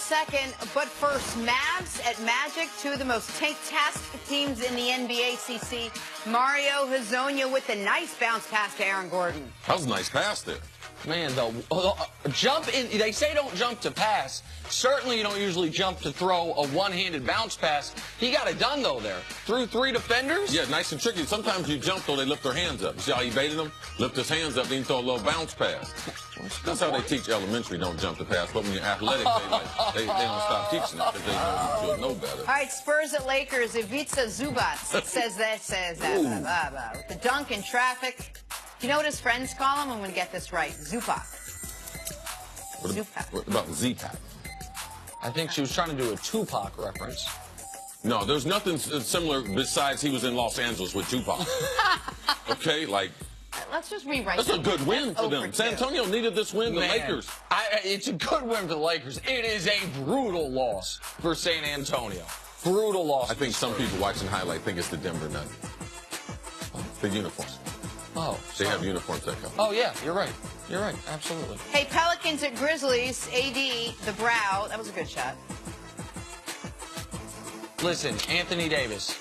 second. But first, Mavs at Magic, two of the most fantastic teams in the NBA. CC, Mario Hezonja with a nice bounce pass to Aaron Gordon. That was a nice pass there. Man, though, jump in. They say don't jump to pass. Certainly you don't usually jump to throw a one-handed bounce pass. He got it done, though, there. Through three defenders? Yeah, nice and tricky. Sometimes you jump, though, they lift their hands up. You see how he baited them? Lift his hands up, then throw a little bounce pass. That's how they teach elementary, don't jump to pass. But when you're athletic, they don't stop teaching it because they know you should know better. All right, Spurs at Lakers. Ivica Zubac says that. With the dunk in traffic. Do you know what his friends call him? I'm going to get this right. Zupac. What about Z-Pac? I think she was trying to do a Tupac reference. No, there's nothing similar besides he was in Los Angeles with Tupac. Okay, like... Let's just rewrite That's a good win for them. San Antonio needed this win. The Lakers. It's a good win for the Lakers. It is a brutal loss for San Antonio. Brutal loss. I think some people watching highlight think it's the Denver Nuggets. The uniforms. Oh, they have uniforms that come. Oh, yeah, you're right. You're right. Absolutely. Hey, Pelicans at Grizzlies. AD, the brow. That was a good shot. Listen, Anthony Davis,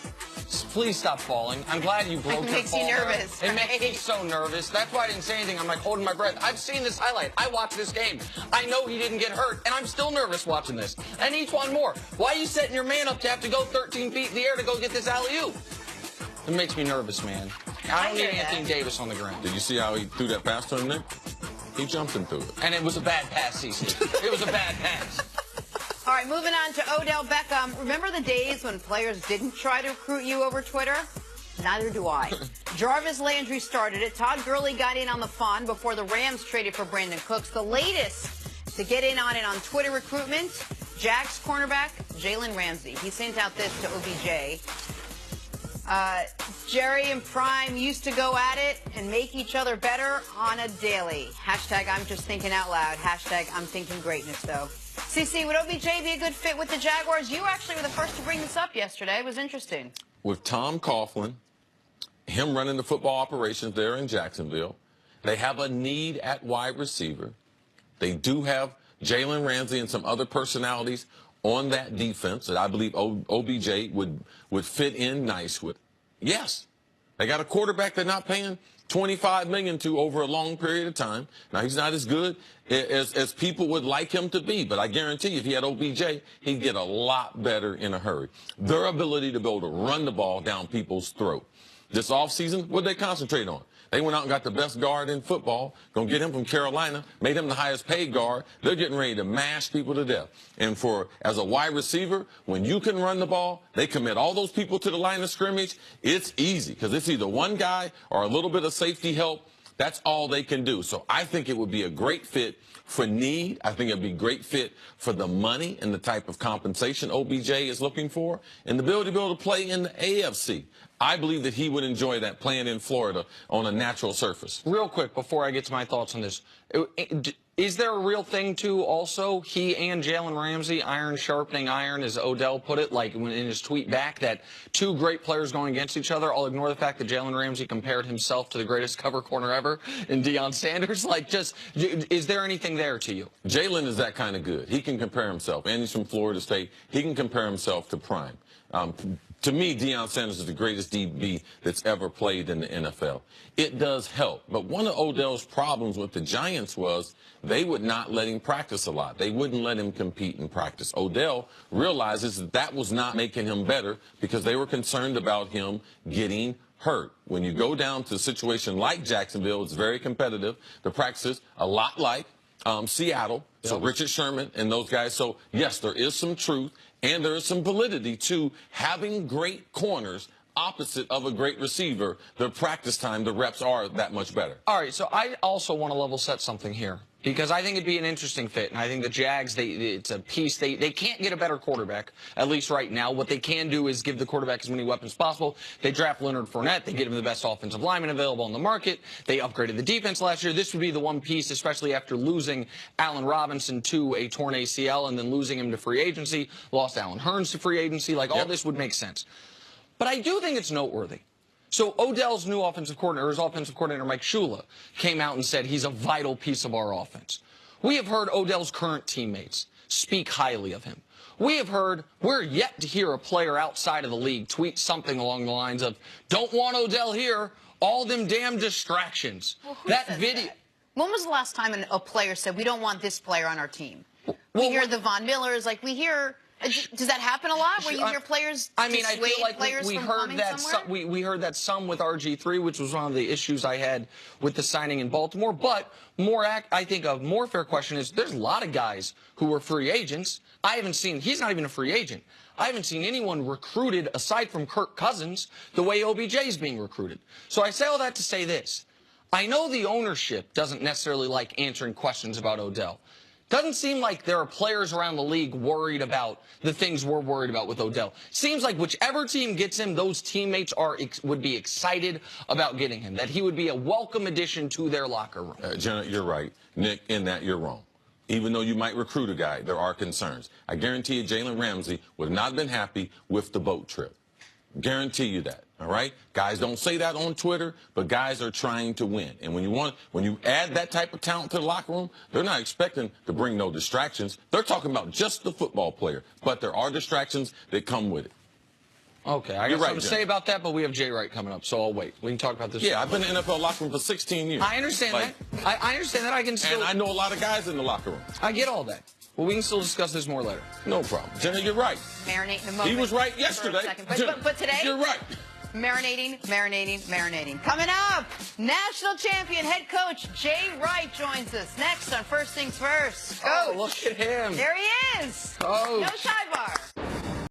please stop falling. I'm glad you broke your fall. It makes you nervous. It makes me so nervous. That's why I didn't say anything. I'm like holding my breath. I've seen this highlight. I watched this game. I know he didn't get hurt, and I'm still nervous watching this. And each one more. Why are you setting your man up to have to go 13 feet in the air to go get this alley-oop? It makes me nervous, man. I don't need Anthony Davis on the ground. Did you see how he threw that pass to him there? He jumped him through it. And it was a bad pass, CC. It was a bad pass. All right, moving on to Odell Beckham. Remember the days when players didn't try to recruit you over Twitter? Neither do I. Jarvis Landry started it. Todd Gurley got in on the fun before the Rams traded for Brandon Cooks. The latest to get in on it on Twitter recruitment, Jags cornerback Jalen Ramsey. He sent out this to OBJ. Jerry and Prime used to go at it and make each other better on a daily. Hashtag I'm just thinking out loud. Hashtag I'm thinking greatness, though. CC, would OBJ be a good fit with the Jaguars? You actually were the first to bring this up yesterday. It was interesting. With Tom Coughlin, him running the football operations there in Jacksonville, they have a need at wide receiver. They do have Jalen Ramsey and some other personalities on that defense that I believe OBJ would fit in nice with. Yes, they got a quarterback they're not paying $25 million to over a long period of time. Now, he's not as good as people would like him to be, but I guarantee you if he had OBJ, he'd get a lot better in a hurry. Their ability to be able to run the ball down people's throat. This offseason, what did they concentrate on? They went out and got the best guard in football, going to get him from Carolina, made him the highest paid guard. They're getting ready to mash people to death. And as a wide receiver, when you can run the ball, they commit all those people to the line of scrimmage. It's easy because it's either one guy or a little bit of safety help. That's all they can do. So I think it would be a great fit for need. I think it would be a great fit for the money and the type of compensation OBJ is looking for and the ability to be able to play in the AFC. I believe that he would enjoy that playing in Florida on a natural surface. Real quick, before I get to my thoughts on this, is there a real thing, too, also, he and Jalen Ramsey, iron sharpening iron, as Odell put it, like in his tweet back, that two great players going against each other? I'll ignore the fact that Jalen Ramsey compared himself to the greatest cover corner ever in Deion Sanders. Like, just, is there anything there to you? Jalen is that kind of good. He can compare himself. And he's from Florida State. He can compare himself to Prime. To me, Deion Sanders is the greatest DB that's ever played in the NFL. It does help. But one of Odell's problems with the Giants was they would not let him practice a lot. They wouldn't let him compete in practice. Odell realizes that was not making him better because they were concerned about him getting hurt. When you go down to a situation like Jacksonville, it's very competitive. The practices a lot like Seattle, so Richard Sherman and those guys. So, yes, there is some truth and there is some validity to having great corners opposite of a great receiver. Their practice time, the reps are that much better. All right, so I also want to level set something here because I think it'd be an interesting fit, and I think the Jags, it's a piece. They can't get a better quarterback, at least right now. What they can do is give the quarterback as many weapons as possible. They draft Leonard Fournette. They get him the best offensive lineman available on the market. They upgraded the defense last year. This would be the one piece, especially after losing Allen Robinson to a torn ACL and then losing him to free agency, lost Allen Hurns to free agency. Like, all this would make sense. But I do think it's noteworthy. So Odell's new offensive coordinator, his offensive coordinator, Mike Shula, came out and said he's a vital piece of our offense. We have heard Odell's current teammates speak highly of him. We're yet to hear a player outside of the league tweet something along the lines of, "Don't want Odell here, all them damn distractions." Well, who that says video. that? When was the last time a player said, "We don't want this player on our team"? We Well, hear the Von Millers, like we hear. Does that happen a lot? Where you hear players? I mean, I feel like we from heard that we heard that some with RG3, which was one of the issues I had with the signing in Baltimore. But I think a more fair question is there's a lot of guys who were free agents. I haven't seen. He's not even a free agent. I haven't seen anyone recruited aside from Kirk Cousins the way OBJ is being recruited. So I say all that to say this. I know the ownership doesn't necessarily like answering questions about Odell. Doesn't seem like there are players around the league worried about the things we're worried about with Odell. Seems like whichever team gets him, those teammates would be excited about getting him, that he would be a welcome addition to their locker room. Jenna, you're right. Nick, in that you're wrong. Even though you might recruit a guy, there are concerns. I guarantee you Jalen Ramsey would have not been happy with the boat trip. Guarantee you that, all right? Guys don't say that on Twitter, but guys are trying to win. And when you add that type of talent to the locker room, they're not expecting to bring no distractions. They're talking about just the football player, but there are distractions that come with it. Okay, I got something to say about that, but we have Jay Wright coming up, so I'll wait. We can talk about this. Yeah, I've been in the NFL locker room for 16 years. I understand that. I understand that. I can still. And I know a lot of guys in the locker room. I get all that. Well, we can still discuss this more later. No problem. Jenna, you're right. Marinate in a moment. He was right yesterday. But today, you're right. Marinating. Coming up, national champion head coach Jay Wright joins us next on First Things First. Coach. Oh, look at him. There he is. Coach. No sidebar.